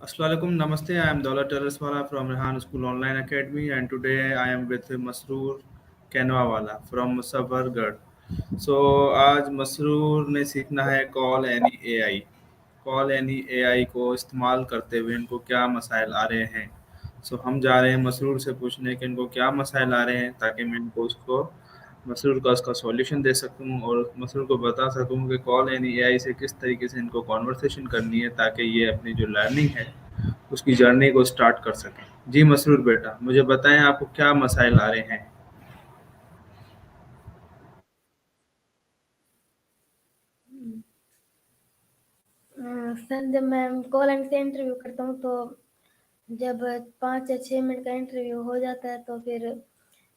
Assalamualaikum, Namaste. I am Daulat Terraswala from Rehan School Online Academy, and today I am with Masroor Kenwawala from Sabargarh. So आज मसरूर ने सीखना है call any AI. Call any AI को इस्तेमाल करते हुए इनको क्या मसाइल आ रहे हैं। हम जा रहे हैं मसरूर से पूछने कि इनको क्या मसाइल आ रहे हैं, ताकि मैं इनको उसको मसरूर का उसका सॉल्यूशन दे सकूं और मसरूर को बता सकूं कि कॉल एनी एआई से किस तरीके से इनको कॉन्वर्सेशन करनी है, ताकि ये अपनी जो लर्निंग है उसकी जर्नी को स्टार्ट कर सकें। जी मसरूर बेटा, मुझे बताएं आपको क्या मसाइल आ रहे हैं। सर, जब मैं कॉल एंड से इंटरव्यू करता हूँ तो जब 5 या 6 मिनट का इंटरव्यू हो जाता है तो फिर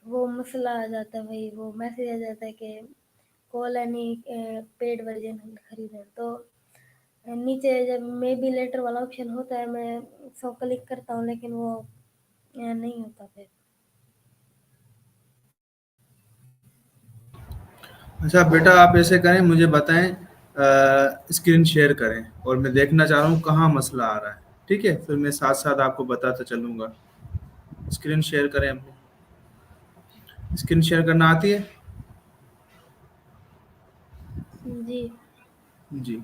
वो मसला आ जाता है, वही वो मैसेज आ जाता है कि कॉल एनी पेड वर्जन खरीदें। तो नीचे जब मे बी लेटर वाला ऑप्शन होता है, मैं उसको क्लिक करता हूँ, लेकिन वो नहीं होता फिर। अच्छा बेटा, आप ऐसे करें, मुझे बताएं, स्क्रीन शेयर करें और मैं देखना चाह रहा हूँ कहाँ मसला आ रहा है। ठीक है, फिर मैं साथ साथ आपको बताता चलूँगा। स्क्रीन शेयर करें अपनी। स्क्रीन शेयर करना आती है? जी। जी।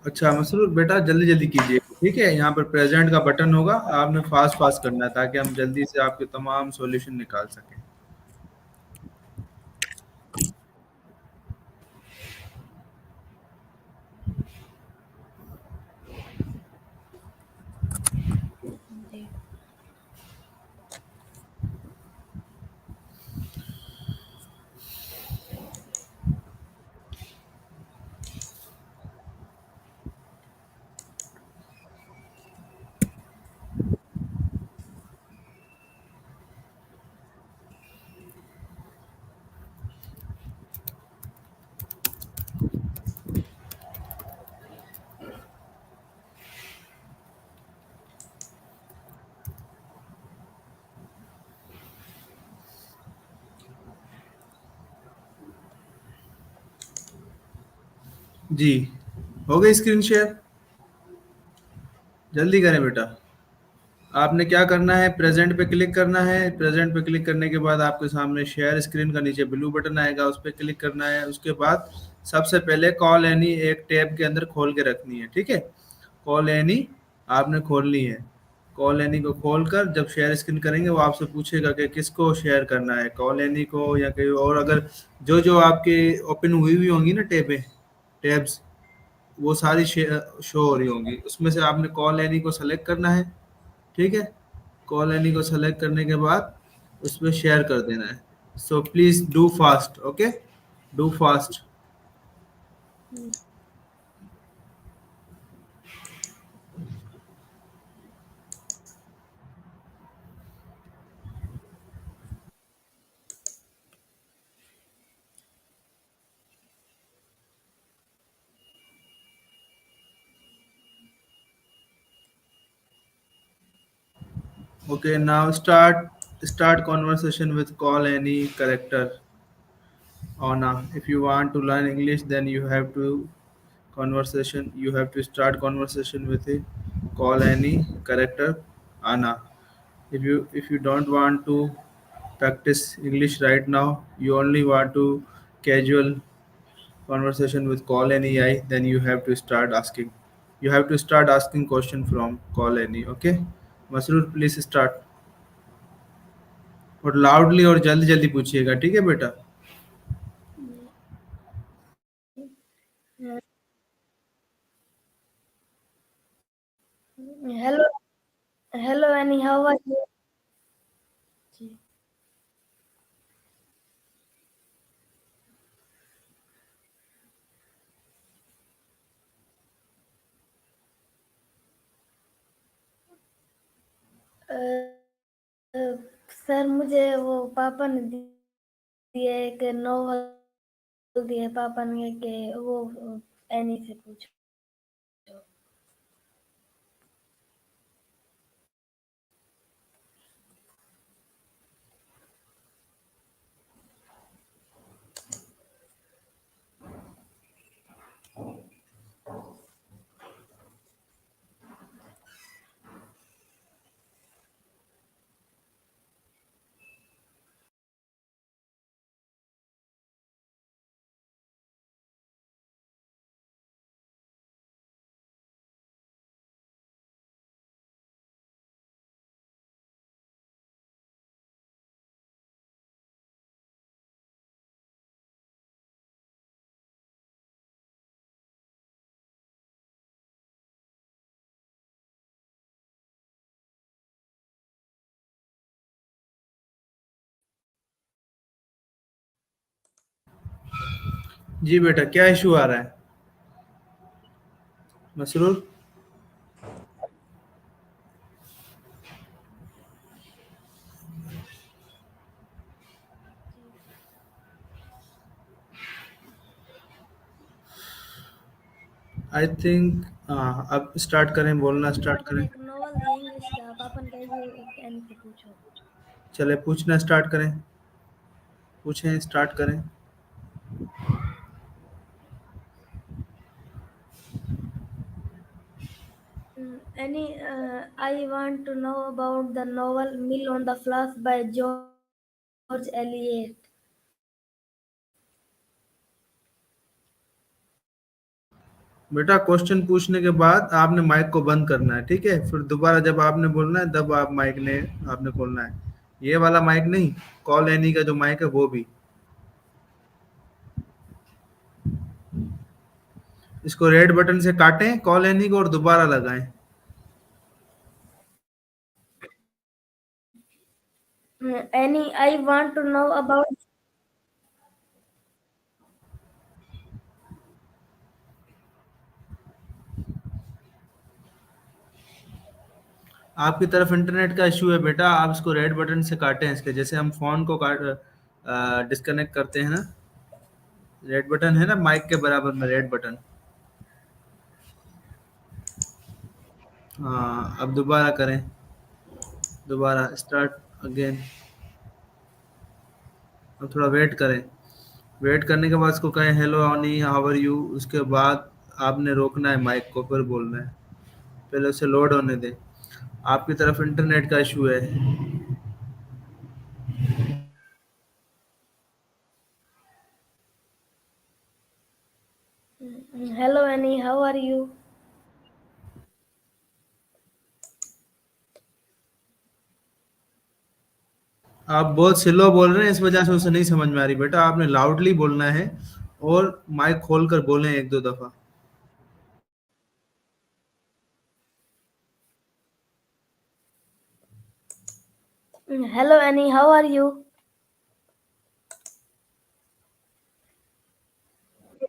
अच्छा मसरूर बेटा, जल्दी जल्दी कीजिए। ठीक है, यहाँ पर प्रेजेंट का बटन होगा, आपने फास्ट फास्ट करना है ताकि हम जल्दी से आपके तमाम सॉल्यूशन निकाल सकें। जी। जी, हो गई स्क्रीन शेयर? जल्दी करें बेटा। आपने क्या करना है, प्रेजेंट पे क्लिक करना है। प्रेजेंट पे क्लिक करने के बाद आपके सामने शेयर स्क्रीन का नीचे ब्लू बटन आएगा, उस पर क्लिक करना है। उसके बाद सबसे पहले कॉल एनी एक टैब के अंदर खोल के रखनी है। ठीक है, कॉल एनी आपने खोलनी है। कॉल एनी को खोलकर जब शेयर स्क्रीन करेंगे, वो आपसे पूछेगा कि किसको शेयर करना है, कॉल एनी को या कहीं और। अगर जो जो आपके ओपन हुई हुई होंगी ना टैब्स, वो सारी शो हो रही होंगी, उसमें से आपने कॉल एनी को सेलेक्ट करना है। ठीक है, कॉल एनी को सेलेक्ट करने के बाद उसमें शेयर कर देना है। So please do fast, okay, do fast. Okay, now start conversation with call any character. Ona, if you want to learn English, then you have to start conversation with a call any character Anna. If you don't want to practice English right now, you only want to casual conversation with call any AI, then you have to start asking question from call any, okay? Masroor, please start। और loudly और जल्दी जल्दी पूछिएगा, ठीक है बेटा? Hello. Hello Annie, how are you? जी। Uh, uh, sir, मुझे वो पापा ने दिया एक नॉवल दिया है, पापा ने कि वो एनी से पूछो। जी बेटा, क्या इशू आ रहा है मसरूर? जी आई थिंक अब स्टार्ट करें, बोलना जी स्टार्ट पापन करें। एक नॉवल दी इंग्लिश का पापन कहिए एक एनी से पूछो। चले पूछना स्टार्ट करें, पूछें, स्टार्ट करें। Any, I want to know about the novel Mill on the Floss by George Eliot. बेटा क्वेश्चन पूछने के बाद आपने माइक को बंद करना है, ठीक है? फिर दोबारा जब आपने बोलना है तब आप माइक ने आपने खोलना है। ये वाला माइक नहीं, कॉल एनी का जो माइक है वो भी। इसको रेड बटन से काटें कॉल एनी को और दोबारा लगाएं। Any, I want to know about. आपकी तरफ इंटरनेट का इशू है बेटा, आप इसको रेड बटन से काटें, इसके जैसे हम फोन को काट डिस्कनेक्ट करते हैं ना, रेड बटन है ना माइक के बराबर में, रेड बटन। हाँ, अब दोबारा करें, दोबारा स्टार्ट अगेन। अब थोड़ा वेट करें, वेट करने के बाद इसको कहें हेलो अनी हाउ आर यू, उसके बाद आपने रोकना है माइक को, फिर बोलना है। पहले उसे लोड होने दें, आपकी तरफ इंटरनेट का इशू है। Hello, Annie, how are you? आप बहुत स्लो बोल रहे हैं, इस वजह से उसे नहीं समझ में आ रही बेटा, आपने लाउडली बोलना है और माइक खोल कर बोलें एक दो दफा। Hello, Annie, how are you?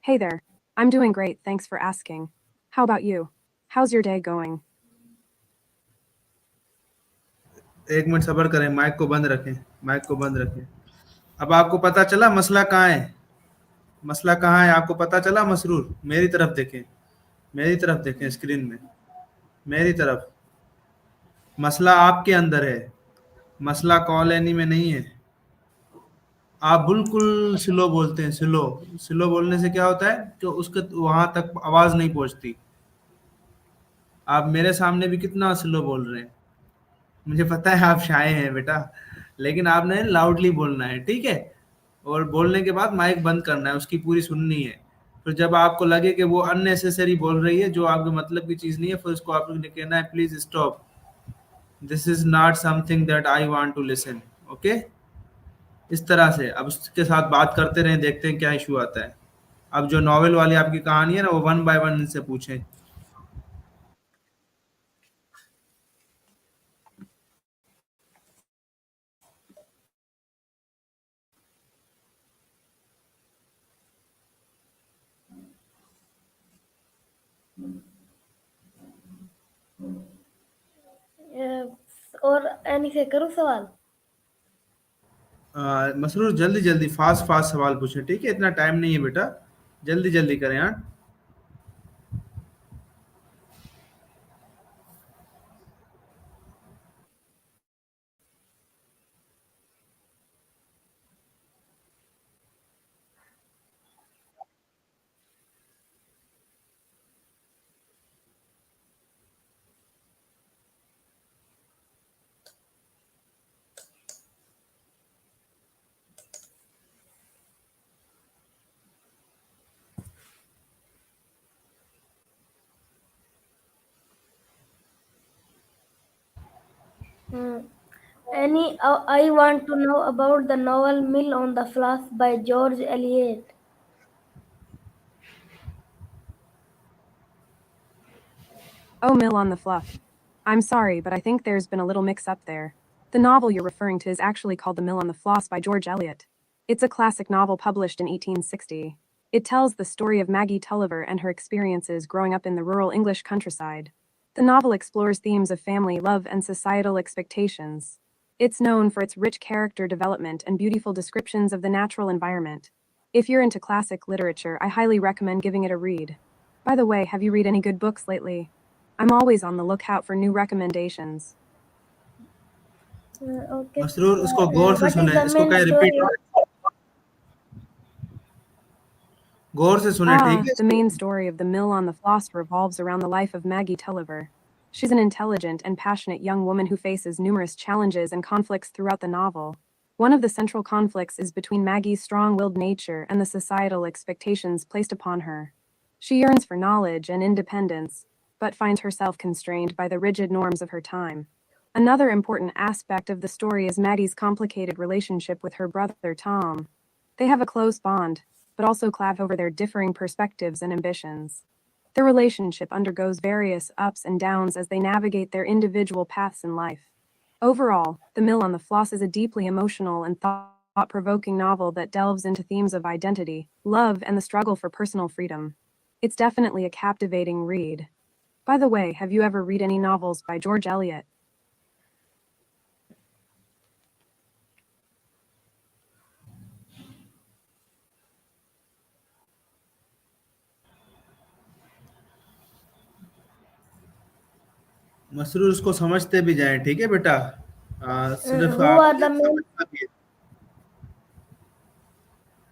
Hey there. I'm doing great, thanks for asking. How about you? How's your day going? एक मिनट सब्र करें, माइक को बंद रखें, माइक को बंद रखें। अब आपको पता चला मसला कहाँ है? मसला कहाँ है आपको पता चला मसरूर? मेरी तरफ देखें, मेरी तरफ देखें स्क्रीन में, मेरी तरफ। मसला आपके अंदर है, मसला कॉल एनी में नहीं है। आप बिल्कुल स्लो बोलते हैं, स्लो। स्लो बोलने से क्या होता है कि उसके वहां तक आवाज नहीं पहुंचती। आप मेरे सामने भी कितना स्लो बोल रहे हैं, मुझे पता है आप शाये हैं बेटा, लेकिन आपने लाउडली बोलना है, ठीक है? और बोलने के बाद माइक बंद करना है, उसकी पूरी सुननी है। फिर जब आपको लगे कि वो अननेसेसरी बोल रही है, जो आपके मतलब की चीज नहीं है, फिर उसको आपने कहना है please stop, this is not something that I want to listen. Okay, इस तरह से अब उसके साथ बात करते रहें, देखते हैं क्या इशू आता है। अब जो नॉवेल वाली आपकी कहानी है ना, वो वन बाय वन इनसे पूछें। और एनी से करूँ सवाल? मसरूर जल्दी जल्दी फास्ट फास्ट सवाल पूछें, ठीक है? इतना टाइम नहीं है बेटा, जल्दी जल्दी करें। हाँ, Mm. I want to know about the novel Mill on the Floss by George Eliot. Oh, Mill on the Fluff. I'm sorry, but I think there's been a little mix up there. The novel you're referring to is actually called The Mill on the Floss by George Eliot. It's a classic novel published in 1860. It tells the story of Maggie Tulliver and her experiences growing up in the rural English countryside. The novel explores themes of family, love, and societal expectations. It's known for its rich character development and beautiful descriptions of the natural environment. If you're into classic literature, I highly recommend giving it a read. By the way, have you read any good books lately? I'm always on the lookout for new recommendations. Okay. Masroor, उसको गौर से What is सुने, the इसको main कहीं story repeat, गौर से सुने, ठीक है The इसको? main story of The Mill on the Floss revolves around the life of Maggie Tulliver. She's an intelligent and passionate young woman who faces numerous challenges and conflicts throughout the novel. One of the central conflicts is between Maggie's strong willed nature and the societal expectations placed upon her. She yearns for knowledge and independence, but finds herself constrained by the rigid norms of her time. Another important aspect of the story is Maggie's complicated relationship with her brother Tom. They have a close bond, but also clash over their differing perspectives and ambitions. Their relationship undergoes various ups and downs as they navigate their individual paths in life. Overall, The Mill on the Floss is a deeply emotional and thought provoking novel that delves into themes of identity, love, and the struggle for personal freedom. It's definitely a captivating read. By the way, have you ever read any novels by George Eliot? Masroor, उसको समझते भी जाएं, ठीक है बेटा? सिर्फ who आप are the main समझना भी है।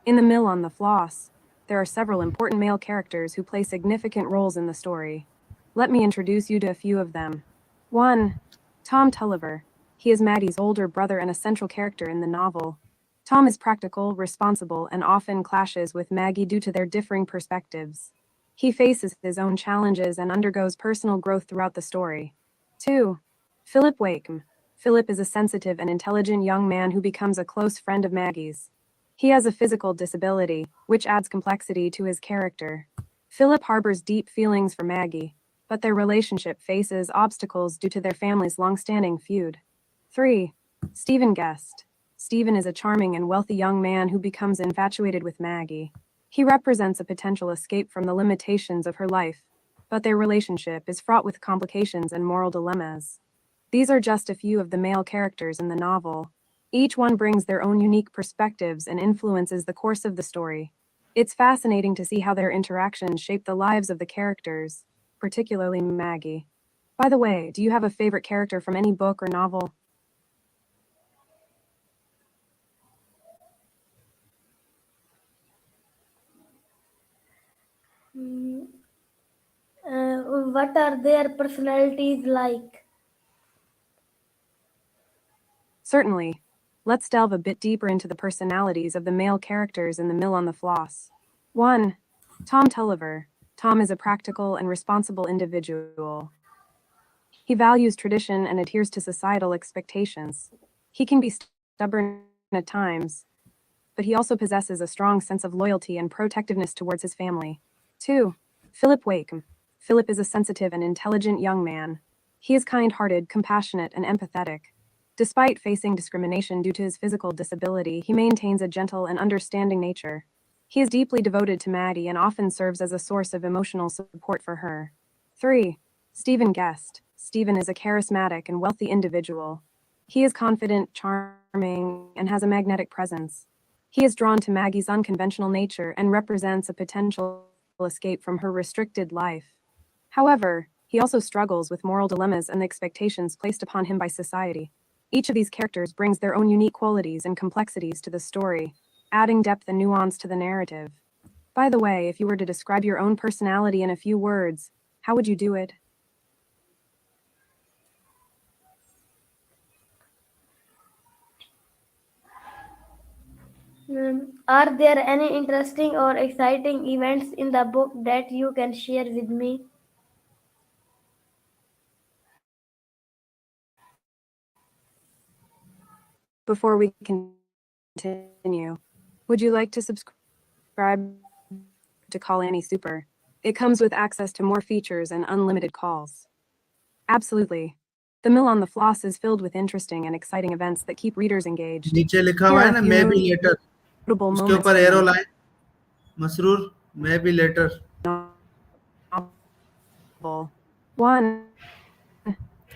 In The Mill on the Floss, there are several important male characters who play significant roles in the story. Let me introduce you to a few of them. 1. Tom Tulliver. He is Maddie's older brother and a central character in the novel. Tom is practical, responsible, and often clashes with Maggie due to their differing perspectives. He faces his own challenges and undergoes personal growth throughout the story. 2. Philip Wakeham. Philip is a sensitive and intelligent young man who becomes a close friend of Maggie's. He has a physical disability, which adds complexity to his character. Philip harbors deep feelings for Maggie, but their relationship faces obstacles due to their family's long-standing feud. 3. Stephen Guest. Stephen is a charming and wealthy young man who becomes infatuated with Maggie. He represents a potential escape from the limitations of her life, but their relationship is fraught with complications and moral dilemmas. These are just a few of the male characters in the novel. Each one brings their own unique perspectives and influences the course of the story. It's fascinating to see how their interactions shape the lives of the characters, particularly Maggie. By the way, do you have a favorite character from any book or novel? mm, what are their personalities like? Certainly. Let's delve a bit deeper into the personalities of the male characters in The Mill on the Floss. 1. Tom Tulliver. Tom is a practical and responsible individual. He values tradition and adheres to societal expectations. He can be stubborn at times, but he also possesses a strong sense of loyalty and protectiveness towards his family. 2. Philip Wakeham. Philip is a sensitive and intelligent young man. He is kind-hearted, compassionate, and empathetic. Despite facing discrimination due to his physical disability, he maintains a gentle and understanding nature. He is deeply devoted to Maddie and often serves as a source of emotional support for her. 3. Stephen Guest. Stephen is a charismatic and wealthy individual. He is confident, charming, and has a magnetic presence. He is drawn to Maggie's unconventional nature and represents a potential escape from her restricted life. However, he also struggles with moral dilemmas and the expectations placed upon him by society. Each of these characters brings their own unique qualities and complexities to the story, adding depth and nuance to the narrative. By the way, if you were to describe your own personality in a few words, how would you do it? Are there any interesting or exciting events in the book that you can share with me? Before we continue, would you like to subscribe to Call Annie Super? It comes with access to more features and unlimited calls. Absolutely. The Mill on the Floss is filled with interesting and exciting events that keep readers engaged. नीचे लिखा Here हुआ are है a ना few maybe later, notable उसके moments ऊपर from arrow the line, Masroor maybe later. novel. 1.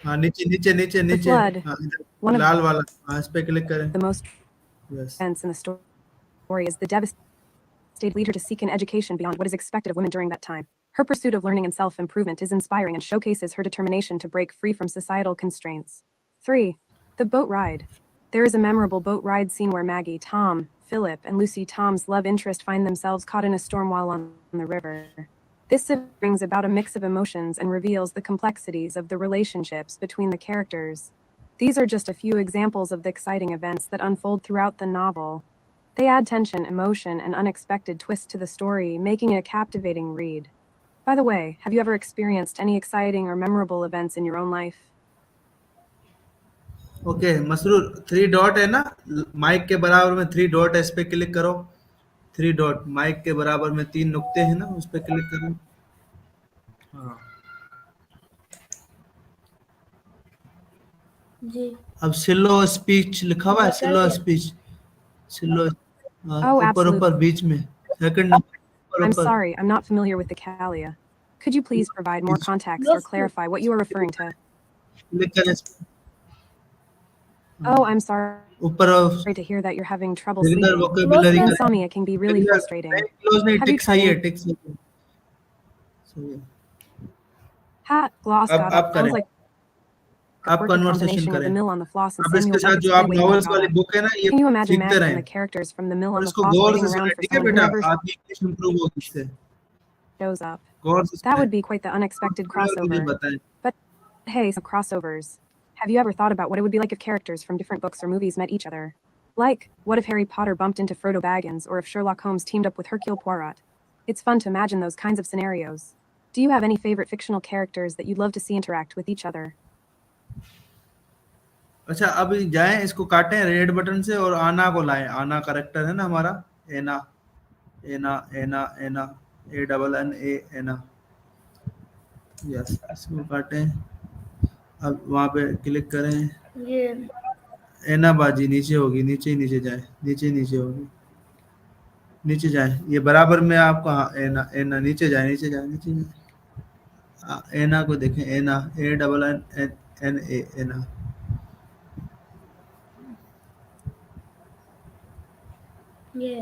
हाँ नीचे नीचे नीचे The नीचे, Flood. हाँ इधर One of लाल वाला, हाँ इस पे क्लिक करें. the most yes. events in the story is the devastated leader to seek an education beyond what is expected of women during that time. Her pursuit of learning and self-improvement is inspiring and showcases her determination to break free from societal constraints. 3. The boat ride. There is a memorable boat ride scene where Maggie, Tom, Philip, and Lucy, Tom's love interest, find themselves caught in a storm while on the river. This brings about a mix of emotions and reveals the complexities of the relationships between the characters. These are just a few examples of the exciting events that unfold throughout the novel. They add tension, emotion, and unexpected twists to the story, making it a captivating read. By the way, have you ever experienced any exciting or memorable events in your own life? Okay Masroor, three dot है ना mic के बराबर में, three dot है, इस पे click करो. Three dot mic के बराबर में तीन नुक्ते हैं ना, उस पे क्लिक करो. हाँ जी अब स्लो स्पीच लिखा हुआ है, जी कर स्लो दिया. Speech, slow. Oh, ऊपर absolutely. ऊपर बीच में सेकंड नंबर ऊपर I'm ऊपर sorry, I'm not familiar with the Kalia. Could you please provide more context or clarify what you are referring to? Click करें इस पे. Oh, I'm sorry ऊपर to hear that you're having trouble beginner sleeping. Vocabulary closeness. करें. Insomnia can be really beginner frustrating. नहीं, close नहीं, Have you tick tried सही है, any टिक सही है. सही है. Gloss अब got करें, sounds like a आप quirky conversation combination with the करें. Mill on the Floss and अब इसके Samuel साथ Beckett's जो आप Highway to नॉवेल्स वाली Golgotha. बुक है ना, ये Can you imagine सीखते Maggie and the रहें characters from the Mill और on the इसको Floss गौर waiting से सुने, around for ठीक है someone who बेटा, never आपकी इंग्लिश इंप्रूव होगी इससे. shows up? गौर से That सुने would be quite the unexpected और मुझे crossover. बताएं. But hey, some crossovers. Have you ever thought about what it would be like if characters from different books or movies met each other? Like, what if Harry Potter bumped into Frodo Baggins, or if Sherlock Holmes teamed up with Hercule Poirot? It's fun to imagine those kinds of scenarios. Do you have any favorite fictional characters that you'd love to see interact with each other? अच्छा अब जाएं, इसको काटें red button से और आना को लाएं. आना करेक्टर है ना हमारा, Anna, Anna Anna Anna, A double N A, Anna. Yes, इसको काटें. अब वहां पे क्लिक करें. ये एना बाजी नीचे होगी, नीचे ही नीचे जाए, नीचे ही नीचे होगी, नीचे जाए. ये बराबर में आपको, हाँ एना एना, नीचे जाए, नीचे जाए, नीचे जाए. एना को देखें, Anna, A double N N N A, Anna. ये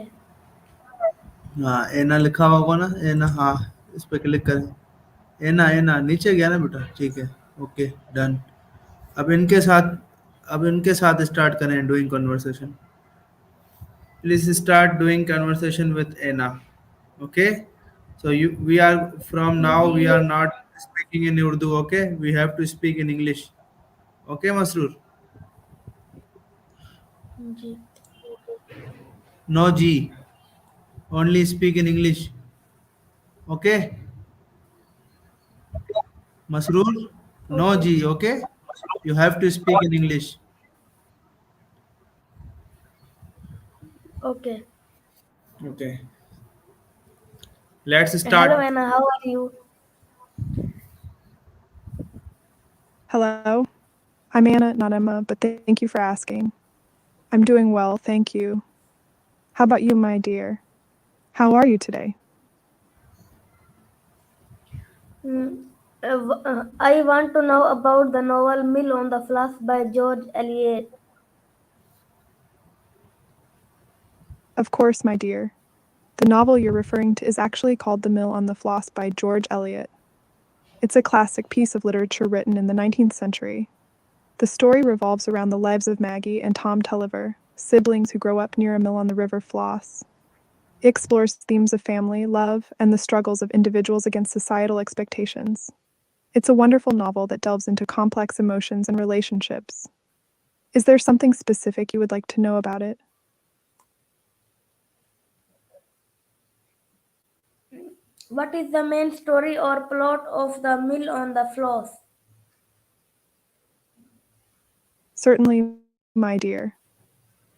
हाँ एना लिखा हुआ होगा ना, एना, हाँ इस पे क्लिक करें. एना एना नीचे गया ना बेटा, ठीक है. Okay done. अब इनके साथ अब इनके साथ स्टार्ट करें doing conversation. Please start doing conversation with Anna. Okay, so you we are from now, we ये are not speaking in Urdu. Okay, we have to speak in English. Okay Masroor. जी No G, only speak in English. Okay Masroor, no okay G. Okay, you have to speak in English. Okay. Okay, let's hello start. Anna, how are you? Hello, I'm Anna, not Emma, but thank you for asking. I'm doing well, thank you. How about you, my dear? How are you today? I want to know about the novel Mill on the Floss by George Eliot. Of course, my dear. The novel you're referring to is actually called The Mill on the Floss by George Eliot. It's a classic piece of literature written in the 19th century. The story revolves around the lives of Maggie and Tom Tulliver, siblings who grow up near a mill on the River Floss. It explores themes of family, love, and the struggles of individuals against societal expectations. It's a wonderful novel that delves into complex emotions and relationships. Is there something specific you would like to know about it? What is the main story or plot of the Mill on the Floss? Certainly, my dear.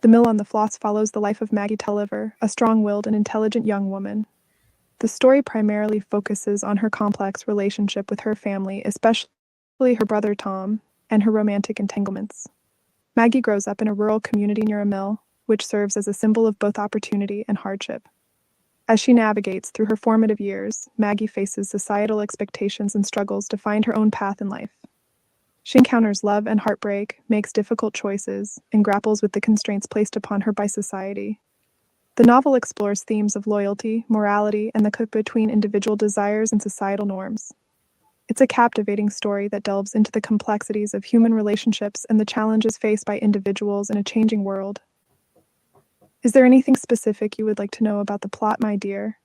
The Mill on the Floss follows the life of Maggie Tulliver, a strong-willed and intelligent young woman. The story primarily focuses on her complex relationship with her family, especially her brother Tom, and her romantic entanglements. Maggie grows up in a rural community near a mill, which serves as a symbol of both opportunity and hardship. As she navigates through her formative years, Maggie faces societal expectations and struggles to find her own path in life. She encounters love and heartbreak, makes difficult choices, and grapples with the constraints placed upon her by society. The novel explores themes of loyalty, morality, and the conflict between individual desires and societal norms. It's a captivating story that delves into the complexities of human relationships and the challenges faced by individuals in a changing world. Is there anything specific you would like to know about the plot, my dear?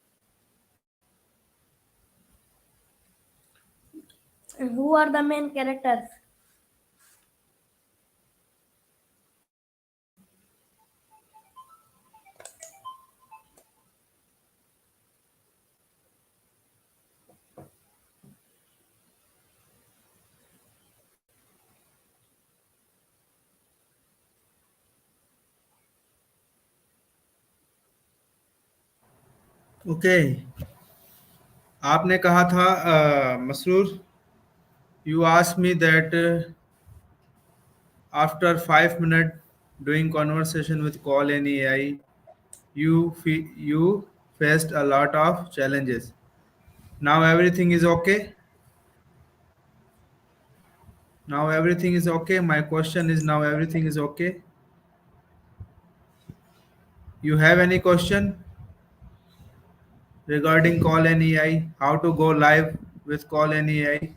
Who are the main characters? Okay, आपने कहा था Masroor, you asked me that after 5 minutes doing conversation with call and AI, you faced a lot of challenges. Now everything is okay. Now everything is okay. My question is, now everything is okay. You have any question regarding call and AI? How to go live with call and AI?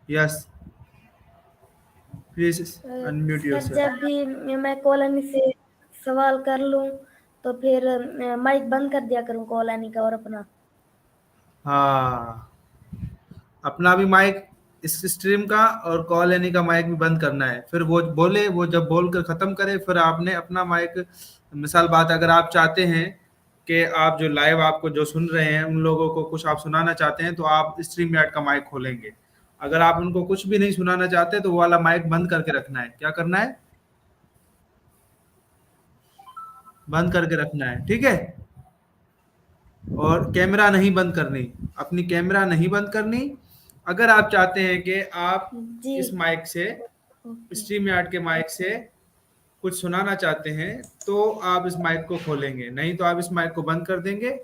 Yes, please unmute sir yourself. जब भी मैं colony से सवाल कर लूं तो फिर mic बंद कर दिया करूं कॉलोनी का और अपना। हाँ, अपना भी माइक, इस स्ट्रीम का और कॉल एनी का माइक भी बंद करना है। फिर वो बोले, वो जब बोल कर खत्म करे, फिर आपने अपना माइक, मिसाल बात अगर आप चाहते हैं कि आप जो लाइव आपको जो सुन रहे हैं उन लोगों को कुछ आप सुनाना चाहते हैं, तो आप स्ट्रीम यार्ड का माइक खोलेंगे। अगर आप उनको कुछ भी नहीं सुनाना चाहते तो वो वाला माइक बंद करके रखना है। क्या करना है? बंद करके रखना है, ठीक है। और कैमरा नहीं बंद करनी, अपनी कैमरा नहीं बंद करनी। अगर आप चाहते हैं कि आप जी इस माइक से, ओके स्ट्रीम यार्ड के माइक से कुछ सुनाना चाहते हैं, तो आप इस माइक को खोलेंगे, नहीं तो आप इस माइक को बंद कर देंगे,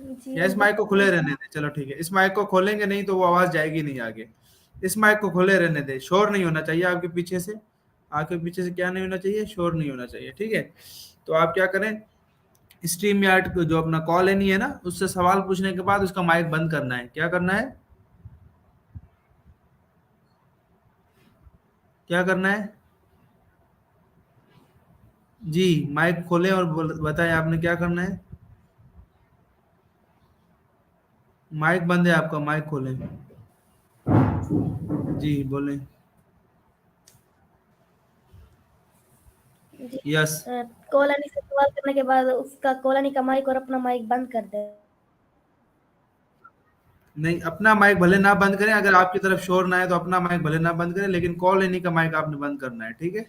जी या इस अब माइक को बताइए। खुले रहने दें। चलो ठीक है, इस माइक को खोलेंगे नहीं तो वो आवाज जाएगी नहीं आगे। इस माइक को खुले रहने दें, शोर नहीं होना चाहिए आपके पीछे से। आपके पीछे से क्या नहीं होना चाहिए? शोर नहीं होना चाहिए, ठीक है। तो आप क्या करें, स्ट्रीम यार्ड को जो अपना कॉल एनी है ना, उससे सवाल पूछने के बाद उसका माइक बंद करना है। क्या करना है? क्या करना है? जी, माइक खोलें और बताएं आपने क्या करना है। माइक बंद है आपका, माइक खोलें। जी बोलें। जी यस। कॉलोनी से सवाल करने के बाद उसका कॉलोनी का माइक और अपना माइक बंद कर दे। नहीं, अपना माइक भले ना बंद करें, अगर आपकी तरफ शोर ना है तो अपना माइक भले ना बंद करें, लेकिन कॉल एनी का माइक आपने बंद करना है, ठीक है।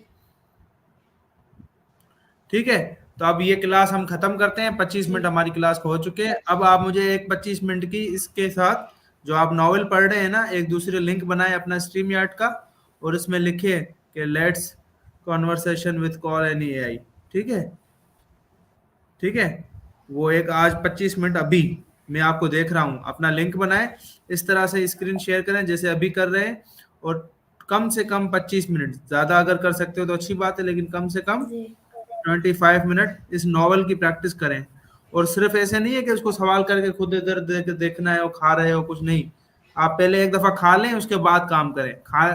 ठीक है, तो अब ये क्लास हम खत्म करते हैं। 25 मिनट जी हमारी क्लास को हो चुके हैं। अब आप मुझे एक 25 मिनट की इसके साथ जो आप नॉवेल पढ़ रहे हैं ना, एक दूसरे लिंक बनाए अपना स्ट्रीम यार्ड का, और इसमें लिखे कि let's conversation with call any AI, ठीक है। ठीक है, वो एक आज 25 मिनट अभी मैं आपको देख रहा हूँ, अपना लिंक बनाए, इस तरह से स्क्रीन शेयर करें जैसे अभी कर रहे हैं, और कम से कम 25 मिनट, ज़्यादा अगर कर सकते हो तो अच्छी बात है, लेकिन कम से कम जी 25 मिनट इस नॉवल की प्रैक्टिस करें। और सिर्फ ऐसे नहीं है कि उसको सवाल करके खुद इधर देखना है और खा रहे हो, कुछ नहीं। आप पहले एक दफा खा लें, उसके बाद काम करें। खा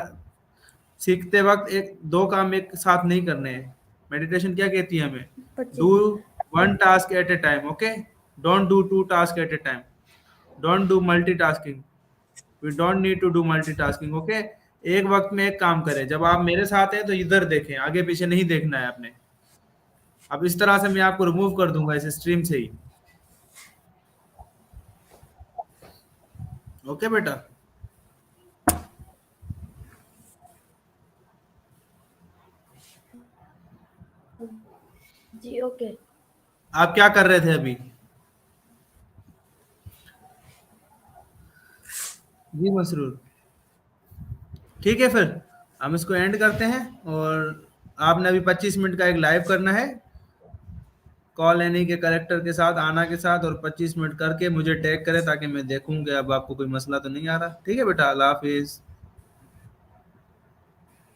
सीखते वक्त एक दो काम एक साथ नहीं करने हैं। मेडिटेशन क्या कहती है हमें? Do 25 one task at a time, okay. Don't do two task at a time. Don't do multitasking. We don't need to do multitasking, okay. एक वक्त में एक काम करें। जब आप मेरे साथ हैं तो इधर देखें, आगे पीछे नहीं देखना है आपने। अब इस तरह से मैं आपको रिमूव कर दूंगा इस स्ट्रीम से ही, ओके बेटा। आप क्या कर रहे थे अभी? जी मसरूर। ठीक है, फिर हम इसको एंड करते हैं। और आपने अभी 25 मिनट का एक लाइव करना है कॉल एनी के करेक्टर के साथ, आना के साथ, और 25 मिनट करके मुझे टैग करें ताकि मैं देखूं कि अब आपको कोई मसला तो नहीं आ रहा। ठीक है बेटा, अल्लाह हाफिज।